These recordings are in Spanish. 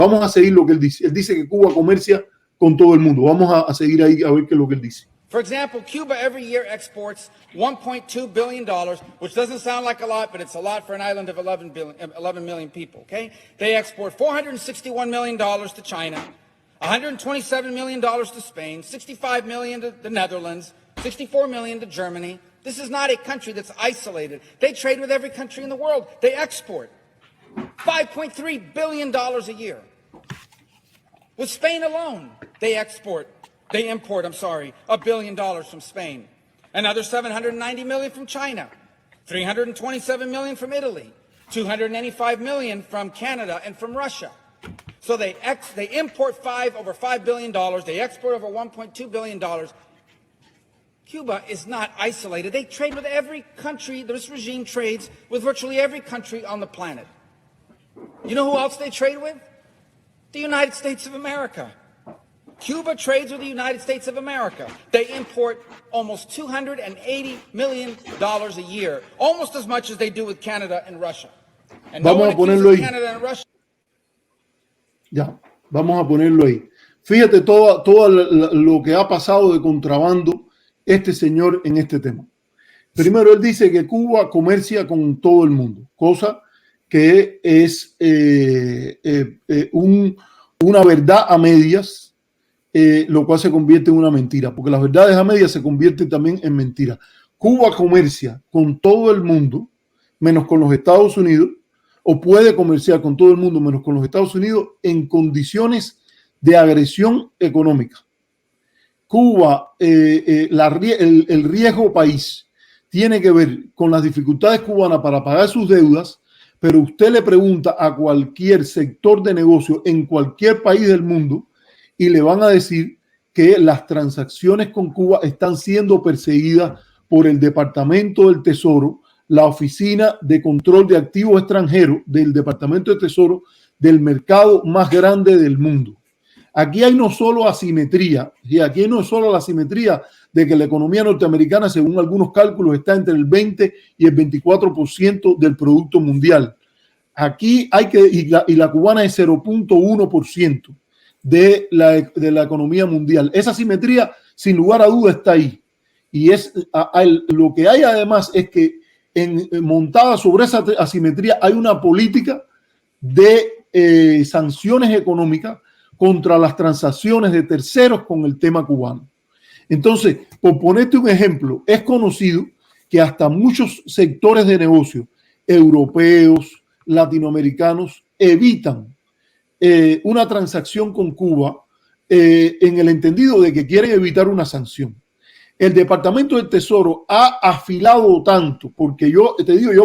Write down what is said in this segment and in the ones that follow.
Vamos a seguir lo que él dice. Él dice que Cuba comercia con todo el mundo. Vamos a seguir ahí a ver qué es lo que él dice. For example, Cuba every year exports $1.2 billion, which doesn't sound like a lot, but it's a lot for an island of 11 million people, okay? They export $461 million to China, $127 million to Spain, $65 million to the Netherlands, $64 million to Germany. This is not a country that's isolated. They trade with every country in the world. They export $5.3 billion a year. With Spain alone, they import, $1 billion from Spain. Another $790 million from China, $327 million from Italy, $285 million from Canada and from Russia. So they import over $5 billion, they export over $1.2 billion. Cuba is not isolated. They trade with every country. This regime trades with virtually every country on the planet. You know who else they trade with? The United States of America. Cuba trades with the United States of America. They import almost $280 million a year, almost as much as they do with Canada and Russia. And no one accuses Canada and Russia. Ya, vamos a ponerlo ahí. Fíjate todo lo que ha pasado de contrabando este señor en este tema. Primero, él dice que Cuba comercia con todo el mundo, cosa que es una verdad a medias, lo cual se convierte en una mentira, porque las verdades a medias se convierten también en mentiras. Cuba comercia con todo el mundo, menos con los Estados Unidos, o puede comerciar con todo el mundo, menos con los Estados Unidos, en condiciones de agresión económica. Cuba, el riesgo país tiene que ver con las dificultades cubanas para pagar sus deudas, pero usted le pregunta a cualquier sector de negocio en cualquier país del mundo y le van a decir que las transacciones con Cuba están siendo perseguidas por el Departamento del Tesoro, la Oficina de Control de Activos Extranjeros del Departamento de Tesoro del mercado más grande del mundo. Aquí hay no solo asimetría, y aquí no es solo la asimetría de que la economía norteamericana, según algunos cálculos, está entre el 20 y el 24% del producto mundial. Aquí hay y la cubana es 0.1% de la economía mundial. Esa asimetría, sin lugar a duda, está ahí. Y lo que hay además es que montada sobre esa asimetría hay una política de sanciones económicas contra las transacciones de terceros con el tema cubano. Entonces, por ponerte un ejemplo, es conocido que hasta muchos sectores de negocio europeos, latinoamericanos, evitan una transacción con Cuba en el entendido de que quieren evitar una sanción. El Departamento del Tesoro ha afilado tanto, porque yo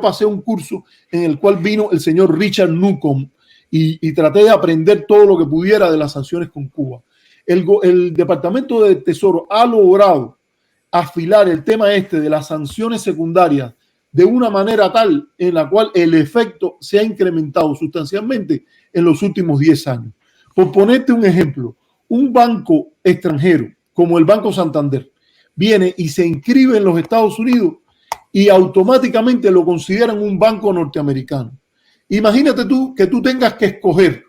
pasé un curso en el cual vino el señor Richard Newcomb y traté de aprender todo lo que pudiera de las sanciones con Cuba. El Departamento del Tesoro ha logrado afilar el tema de las sanciones secundarias de una manera tal en la cual el efecto se ha incrementado sustancialmente en los últimos 10 años. Por ponerte un ejemplo, un banco extranjero como el Banco Santander viene y se inscribe en los Estados Unidos y automáticamente lo consideran un banco norteamericano. Imagínate tú que tú tengas que escoger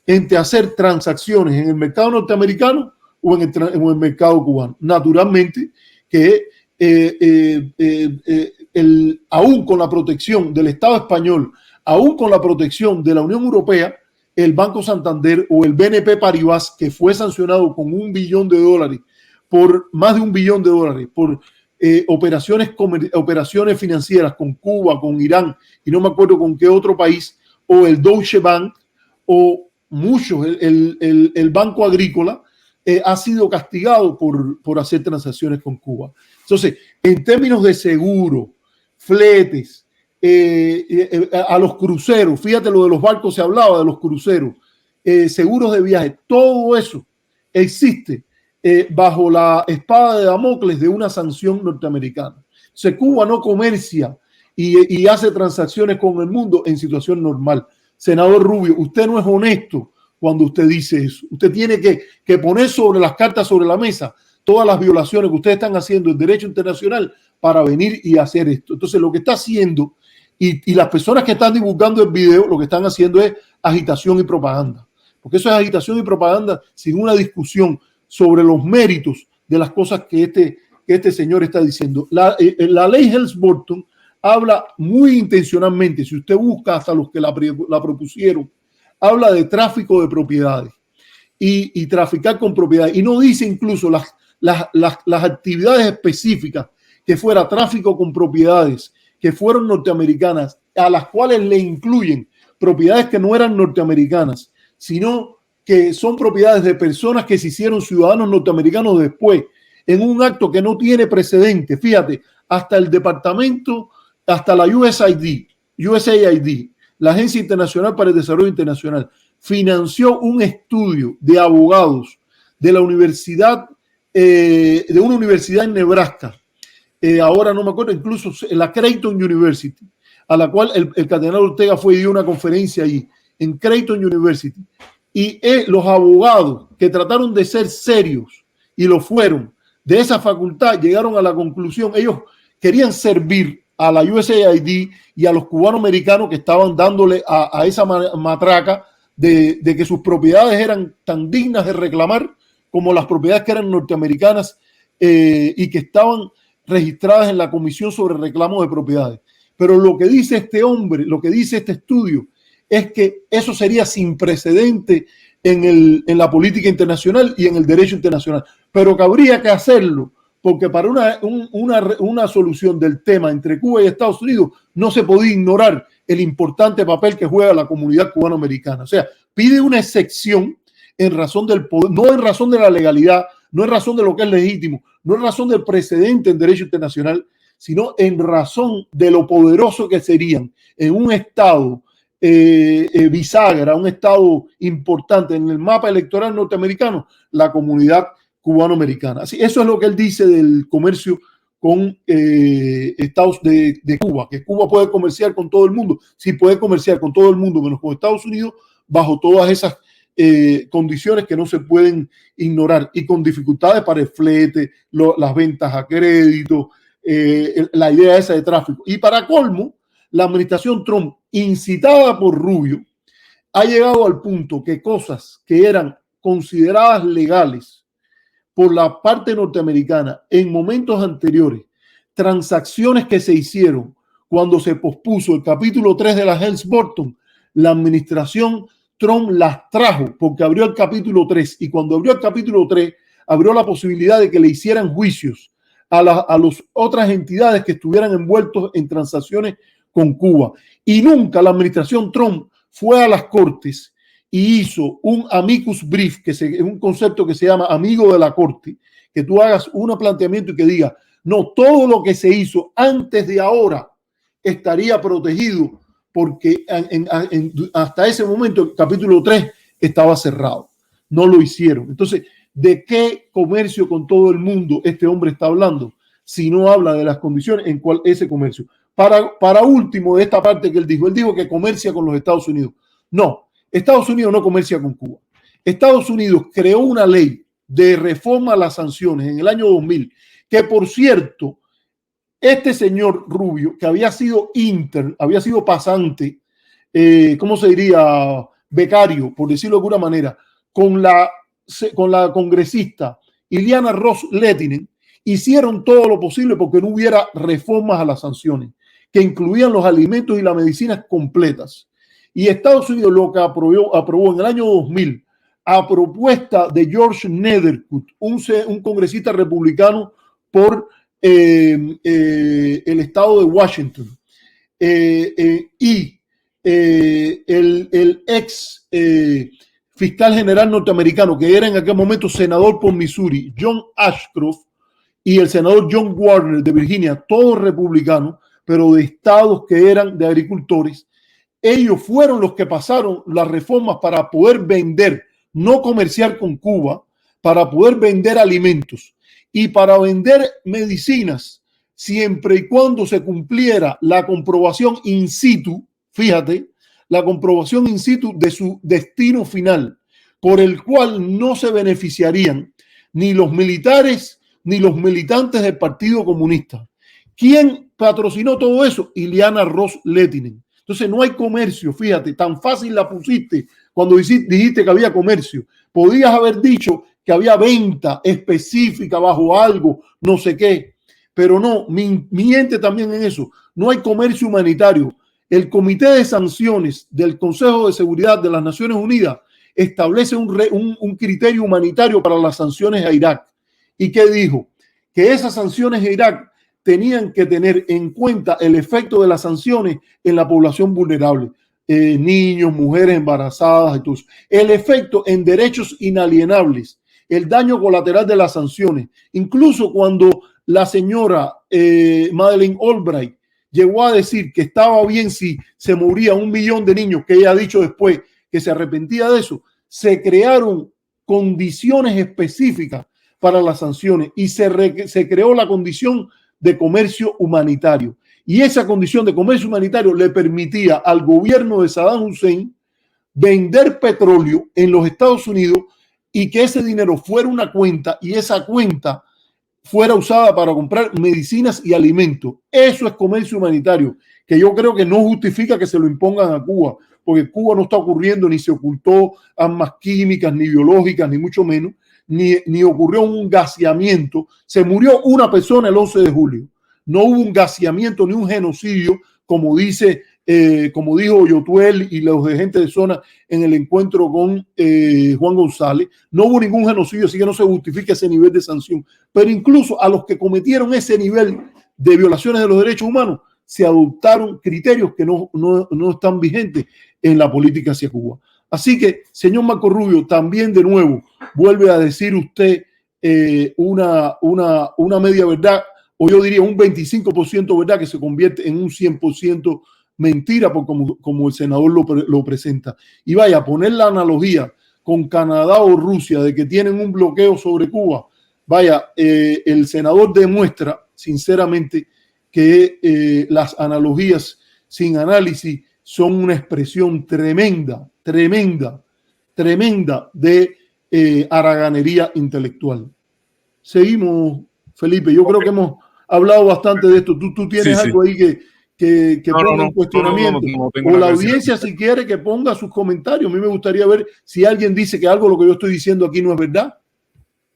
entre hacer transacciones en el mercado norteamericano o en el mercado cubano. Naturalmente que aún con la protección del Estado español, aún con la protección de la Unión Europea, el Banco Santander o el BNP Paribas, que fue sancionado con $1 billón, por más de $1 billón, por operaciones financieras con Cuba, con Irán y no me acuerdo con qué otro país, o el Deutsche Bank o muchos, el Banco Agrícola ha sido castigado por hacer transacciones con Cuba. Entonces, en términos de seguro, fletes, a los cruceros, fíjate lo de los barcos, se hablaba de los cruceros, seguros de viaje, todo eso existe bajo la espada de Damocles de una sanción norteamericana. Entonces, Cuba no comercia y hace transacciones con el mundo en situación normal. Senador Rubio, usted no es honesto cuando usted dice eso. Usted tiene que poner sobre las cartas sobre la mesa todas las violaciones que ustedes están haciendo del derecho internacional para venir y hacer esto. Entonces, lo que está haciendo y las personas que están divulgando el video, lo que están haciendo es agitación y propaganda. porque eso es agitación y propaganda sin una discusión sobre los méritos de las cosas que este señor está diciendo. La ley Helms-Burton habla muy intencionalmente, si usted busca hasta los que la propusieron, habla de tráfico de propiedades y traficar con propiedades, y no dice incluso las actividades específicas que fuera tráfico con propiedades que fueron norteamericanas, a las cuales le incluyen propiedades que no eran norteamericanas, sino que son propiedades de personas que se hicieron ciudadanos norteamericanos después, en un acto que no tiene precedente. Fíjate, hasta el departamento, hasta la USAID, la Agencia Internacional para el Desarrollo Internacional, financió un estudio de abogados de la universidad, de una universidad en Nebraska, ahora no me acuerdo, incluso la Creighton University, a la cual el cardenal Ortega fue y dio una conferencia allí, en Creighton University. Y los abogados que trataron de ser serios, y lo fueron, de esa facultad, llegaron a la conclusión, ellos querían servir a la USAID y a los cubanos americanos que estaban dándole a esa matraca de que sus propiedades eran tan dignas de reclamar como las propiedades que eran norteamericanas y que estaban registradas en la Comisión sobre Reclamos de Propiedades. Pero lo que dice este hombre, lo que dice este estudio, es que eso sería sin precedente en la política internacional y en el derecho internacional, pero que habría que hacerlo porque para una solución del tema entre Cuba y Estados Unidos no se podía ignorar el importante papel que juega la comunidad cubanoamericana. O sea, pide una excepción en razón del poder, no en razón de la legalidad, no en razón de lo que es legítimo, no en razón del precedente en derecho internacional, sino en razón de lo poderoso que serían en un estado bisagra, un estado importante en el mapa electoral norteamericano, la comunidad cubanoamericana. Así, eso es lo que él dice del comercio con estados de Cuba, que Cuba puede comerciar con todo el mundo. Sí, puede comerciar con todo el mundo, menos con Estados Unidos, bajo todas esas condiciones que no se pueden ignorar y con dificultades para el flete, las ventas a crédito, la idea esa de tráfico. Y para colmo, la administración Trump, incitada por Rubio, ha llegado al punto que cosas que eran consideradas legales por la parte norteamericana en momentos anteriores, transacciones que se hicieron cuando se pospuso el capítulo 3 de la Helms-Burton, la administración Trump las trajo porque abrió el capítulo 3 y cuando abrió el capítulo 3 abrió la posibilidad de que le hicieran juicios a las otras entidades que estuvieran envueltos en transacciones con Cuba. Y nunca la administración Trump fue a las cortes y hizo un amicus brief, que es un concepto que se llama amigo de la corte, que tú hagas un planteamiento y que diga, no, todo lo que se hizo antes de ahora estaría protegido porque hasta ese momento el capítulo 3 estaba cerrado. No lo hicieron. Entonces, ¿de qué comercio con todo el mundo este hombre está hablando? Si no habla de las condiciones en cual ese comercio. Para último de esta parte que él dijo que comercia con los Estados Unidos. No, Estados Unidos no comercia con Cuba. Estados Unidos creó una ley de reforma a las sanciones en el año 2000, que por cierto, este señor Rubio, que había sido había sido pasante, ¿cómo se diría? Becario, por decirlo de alguna manera, con la congresista Ileana Ros-Lehtinen, hicieron todo lo posible porque no hubiera reformas a las sanciones, que incluían los alimentos y las medicinas completas. Y Estados Unidos lo que aprobó en el año 2000, a propuesta de George Nethercutt, un congresista republicano por el estado de Washington, y el ex fiscal general norteamericano, que era en aquel momento senador por Missouri, John Ashcroft, y el senador John Warner de Virginia, todos republicanos, pero de estados que eran de agricultores. Ellos fueron los que pasaron las reformas para poder vender, no comerciar con Cuba, para poder vender alimentos y para vender medicinas, siempre y cuando se cumpliera la comprobación in situ, fíjate, la comprobación in situ de su destino final, por el cual no se beneficiarían ni los militares ni los militantes del Partido Comunista. ¿Quién patrocinó todo eso? Ileana Ros-Lehtinen. Entonces no hay comercio, fíjate, tan fácil la pusiste cuando dijiste que había comercio. Podías haber dicho que había venta específica bajo algo, no sé qué, pero no, miente también en eso. No hay comercio humanitario. El Comité de Sanciones del Consejo de Seguridad de las Naciones Unidas establece un criterio humanitario para las sanciones a Irak. ¿Y qué dijo? Que esas sanciones a Irak tenían que tener en cuenta el efecto de las sanciones en la población vulnerable, niños, mujeres embarazadas, entonces, el efecto en derechos inalienables, el daño colateral de las sanciones. Incluso cuando la señora Madeleine Albright llegó a decir que estaba bien si se moría 1 millón de niños, que ella ha dicho después que se arrepentía de eso, se crearon condiciones específicas para las sanciones y se creó la condición de comercio humanitario. Y esa condición de comercio humanitario le permitía al gobierno de Saddam Hussein vender petróleo en los Estados Unidos y que ese dinero fuera una cuenta y esa cuenta fuera usada para comprar medicinas y alimentos. Eso es comercio humanitario, que yo creo que no justifica que se lo impongan a Cuba, porque Cuba no está ocurriendo, ni se ocultó armas químicas, ni biológicas, ni mucho menos, ni ocurrió un gaseamiento. Se murió una persona el 11 de julio. No hubo un gaseamiento ni un genocidio, como dijo Yotuel y los de gente de zona en el encuentro con Juan González. No hubo ningún genocidio, así que no se justifica ese nivel de sanción. Pero incluso a los que cometieron ese nivel de violaciones de los derechos humanos, se adoptaron criterios que no están vigentes en la política hacia Cuba. Así que, señor Marco Rubio, también de nuevo vuelve a decir usted una media verdad, o yo diría un 25% verdad que se convierte en un 100% mentira, por como el senador lo presenta. Y vaya, a poner la analogía con Canadá o Rusia de que tienen un bloqueo sobre Cuba, vaya, el senador demuestra sinceramente que las analogías sin análisis son una expresión tremenda de haraganería intelectual. Seguimos, Felipe. Yo creo que hemos hablado bastante de esto. Tú tienes algo ahí que ponga en cuestionamiento. O la audiencia, si quiere, que ponga sus comentarios. A mí me gustaría ver si alguien dice que algo de lo que yo estoy diciendo aquí no es verdad.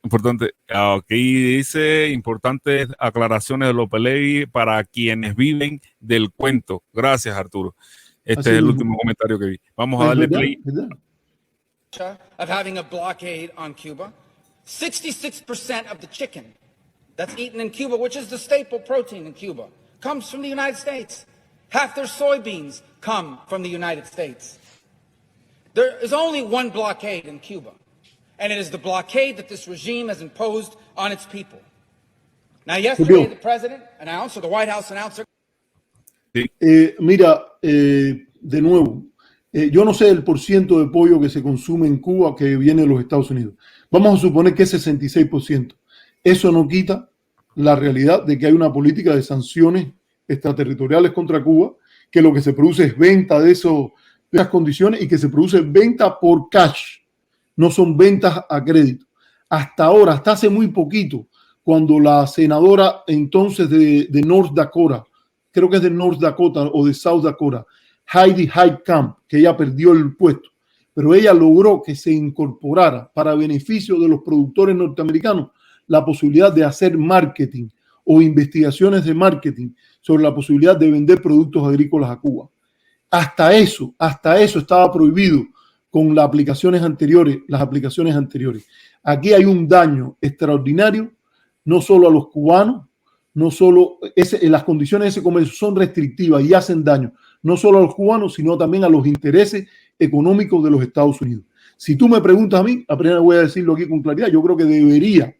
Importante. Aquí dice importantes aclaraciones de Lopeley para quienes viven del cuento. Gracias, Arturo. Este es el último comentario que vi. Vamos a darle play. Of having a blockade on Cuba, 66% of the chicken that's eaten in Cuba, which is the staple protein in Cuba, comes from the United States. Half their soybeans come from the United States. There is only one blockade in Cuba, and it is the blockade that this regime has imposed on its people. Now, yesterday, the president announced, or the White House announced... Mira, de nuevo, yo no sé el porciento de pollo que se consume en Cuba que viene de los Estados Unidos. Vamos a suponer que es 66%. Eso no quita la realidad de que hay una política de sanciones extraterritoriales contra Cuba, que lo que se produce es venta de esas condiciones y que se produce venta por cash, no son ventas a crédito. Hasta ahora, hasta hace muy poquito, cuando la senadora entonces de North Dakota, creo que es de North Dakota o de South Dakota, Heidi Heitkamp, que ella perdió el puesto, pero ella logró que se incorporara para beneficio de los productores norteamericanos la posibilidad de hacer marketing o investigaciones de marketing sobre la posibilidad de vender productos agrícolas a Cuba. Hasta eso estaba prohibido con las aplicaciones anteriores. Aquí hay un daño extraordinario, no solo a los cubanos, no solo las condiciones de ese comercio son restrictivas y hacen daño, no solo a los cubanos, sino también a los intereses económicos de los Estados Unidos. Si tú me preguntas a mí, apenas voy a decirlo aquí con claridad, yo creo que debería,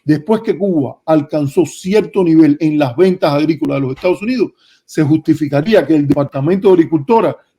después que Cuba alcanzó cierto nivel en las ventas agrícolas de los Estados Unidos, se justificaría que el Departamento de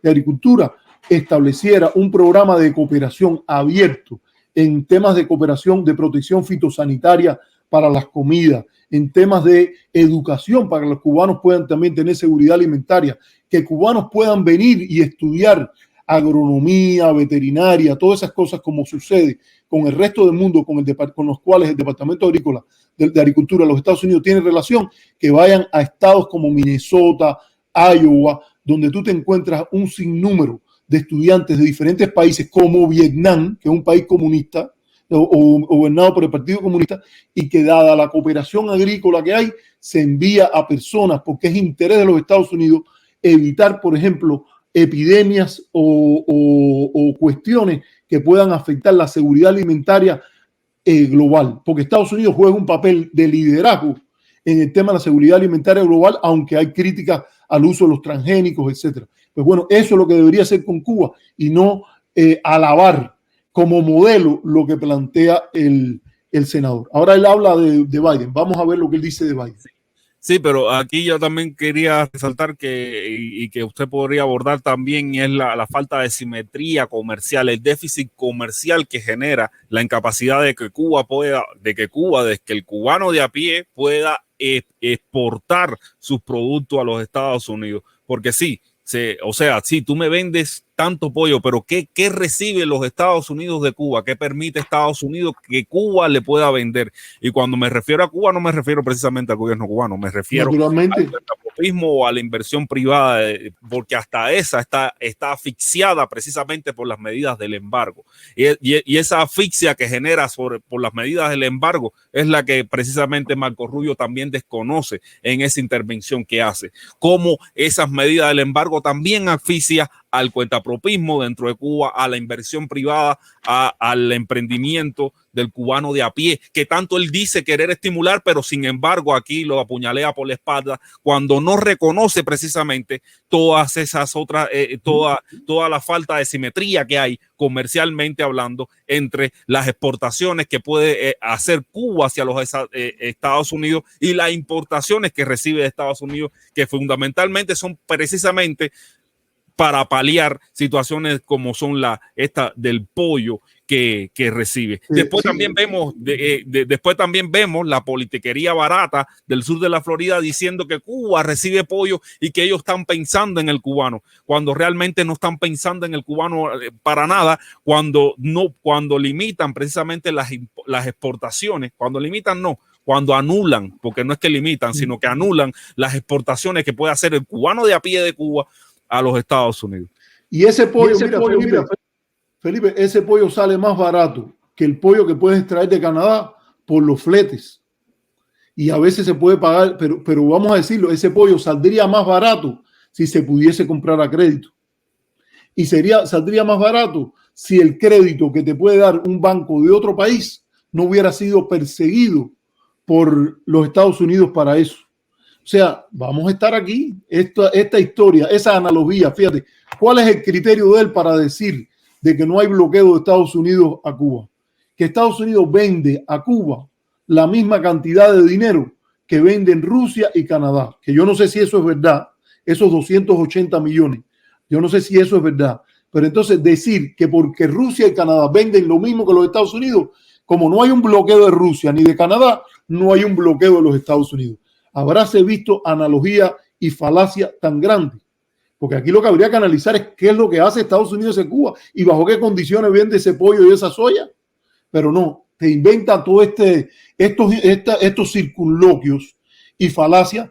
Agricultura estableciera un programa de cooperación abierto en temas de cooperación de protección fitosanitaria para las comidas, en temas de educación para que los cubanos puedan también tener seguridad alimentaria, que cubanos puedan venir y estudiar agronomía, veterinaria, todas esas cosas como sucede con el resto del mundo, con los cuales el Departamento Agrícola de Agricultura de los Estados Unidos tiene relación, que vayan a estados como Minnesota, Iowa, donde tú te encuentras un sinnúmero de estudiantes de diferentes países, como Vietnam, que es un país comunista, o gobernado por el Partido Comunista, y que dada la cooperación agrícola que hay, se envía a personas, porque es interés de los Estados Unidos evitar, por ejemplo, epidemias o cuestiones que puedan afectar la seguridad alimentaria global, porque Estados Unidos juega un papel de liderazgo en el tema de la seguridad alimentaria global, aunque hay críticas al uso de los transgénicos, etcétera. Pues bueno, eso es lo que debería hacer con Cuba y no alabar como modelo lo que plantea el senador. Ahora él habla de Biden. Vamos a ver lo que él dice de Biden. Sí, pero aquí yo también quería resaltar que usted podría abordar también es la falta de simetría comercial, el déficit comercial que genera la incapacidad de que el cubano de a pie pueda exportar sus productos a los Estados Unidos. Porque sí, si tú me vendes tanto pollo, pero ¿qué recibe los Estados Unidos de Cuba? ¿Qué permite Estados Unidos que Cuba le pueda vender? Y cuando me refiero a Cuba, no me refiero precisamente al gobierno cubano, me refiero al capitalismo o a la inversión privada, porque hasta esa está asfixiada precisamente por las medidas del embargo. Y esa asfixia que genera por las medidas del embargo es la que precisamente Marco Rubio también desconoce en esa intervención que hace. Cómo esas medidas del embargo también asfixia al cuentapropismo dentro de Cuba, a la inversión privada, al emprendimiento del cubano de a pie, que tanto él dice querer estimular, pero sin embargo aquí lo apuñalea por la espalda cuando no reconoce precisamente todas esas otras, toda la falta de simetría que hay comercialmente hablando entre las exportaciones que puede hacer Cuba hacia los Estados Unidos y las importaciones que recibe de Estados Unidos, que fundamentalmente son precisamente para paliar situaciones como son esta del pollo que recibe. Después también vemos la politiquería barata del sur de la Florida diciendo que Cuba recibe pollo y que ellos están pensando en el cubano, cuando realmente no están pensando en el cubano para nada, cuando limitan precisamente las exportaciones, cuando anulan, porque no es que limitan, sino que anulan las exportaciones que puede hacer el cubano de a pie de Cuba a los Estados Unidos. Y ese pollo, Felipe, ese pollo sale más barato que el pollo que puedes traer de Canadá por los fletes. Y a veces se puede pagar, pero vamos a decirlo, ese pollo saldría más barato si se pudiese comprar a crédito. Y saldría más barato si el crédito que te puede dar un banco de otro país no hubiera sido perseguido por los Estados Unidos para eso. O sea, vamos a estar aquí, esta historia, esa analogía, fíjate, ¿cuál es el criterio de él para decir de que no hay bloqueo de Estados Unidos a Cuba? Que Estados Unidos vende a Cuba la misma cantidad de dinero que venden Rusia y Canadá, que yo no sé si eso es verdad, esos 280 millones, yo no sé si eso es verdad, pero entonces decir que porque Rusia y Canadá venden lo mismo que los Estados Unidos, como no hay un bloqueo de Rusia ni de Canadá, no hay un bloqueo de los Estados Unidos. Habráse visto analogía y falacia tan grande, porque aquí lo que habría que analizar es qué es lo que hace Estados Unidos en Cuba y bajo qué condiciones vende ese pollo y esa soya, pero no, te inventa todo estos circunloquios y falacias